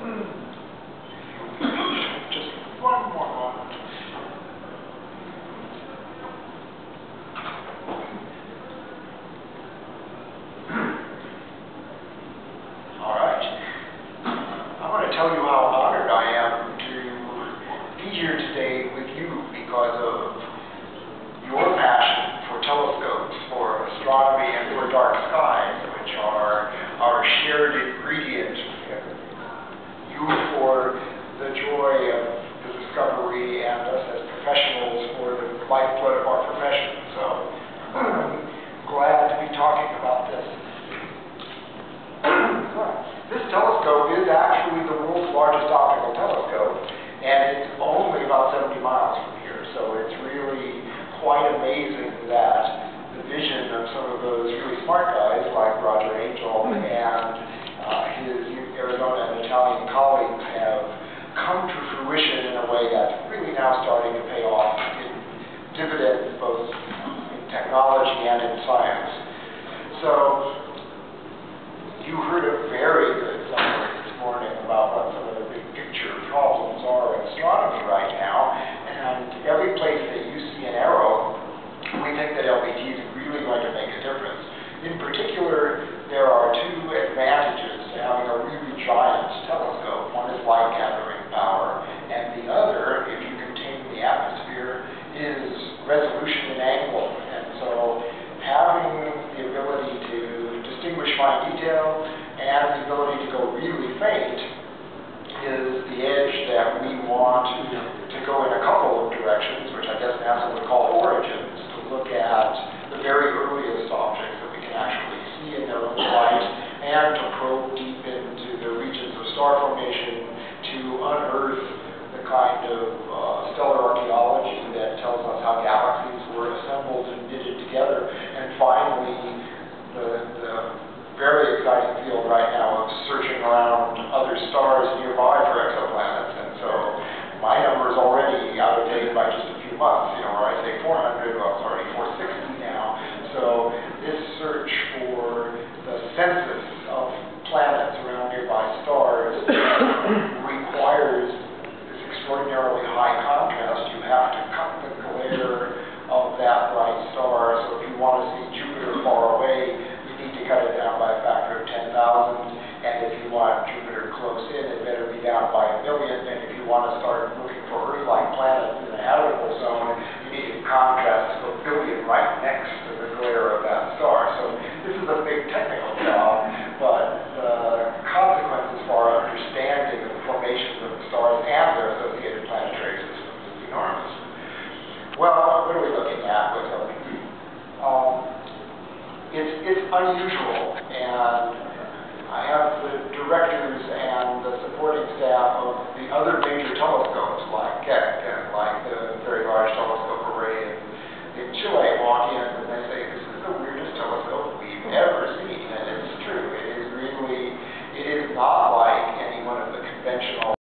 Just one more moment. All right. I want to tell you how honored I am to be here today with you because of your passion for telescopes, for astronomy, and for dark skies, which are our shared ingredient. You for the joy of the discovery, and us as professionals for the lifeblood of our profession. So I'm glad to be talking about this. This telescope is actually the world's largest optical telescope, and it's only about 70 miles from here. So it's really quite amazing that the vision of some of those really smart guys like Roger Angel and his Arizona and Italian colleagues have come to fruition in a way that's really now starting to pay off in dividends both in technology and in science. So you heard a very good summary this morning about what some of the big picture problems are in astronomy right now, and every place that you see an arrow, we think that LBT is really going to make a difference. In particular, there are two advantages to having a really giant telescope. One is light gathering power, and the other, if you contain the atmosphere, is resolution and angle. And so having the ability to distinguish fine detail and the ability to go really faint is the edge that we want to go in a couple of directions, which I guess NASA would call origins, to look at the very earliest objects that we can actually see in their own light, and to probe deep into the regions of star formation to unearth the kind of stellar archaeology that tells us how galaxies were assembled and knitted together. And finally, the very exciting field right now of searching around other stars nearby for exoplanets. And so my number is already out of date by just a few months, where I say 400, well, it's already 460 now. So this search for the census of planets around nearby stars requires this extraordinarily high contrast. You have to cut the glare of that bright star. So if you want to see Jupiter far away, you need to cut it down by a factor of 10,000. And if you want Jupiter close in, it better be down by 1 million. And if you want to start looking for Earth-like planets in the habitable zone, you need to contrast to 1 billion right next to the glare of that star. So this is a big technical job, but the consequences for our understanding of the formations of the stars and their associated planetary systems is enormous. Well, what are we looking at with LBT? It's unusual, and I have the directors and the supporting staff of the other major telescopes like Keck and like the Very Large Telescope Array in Chile walk in and they say, this is the weirdest telescope we've ever seen. And it's true. It is not like any one of the conventional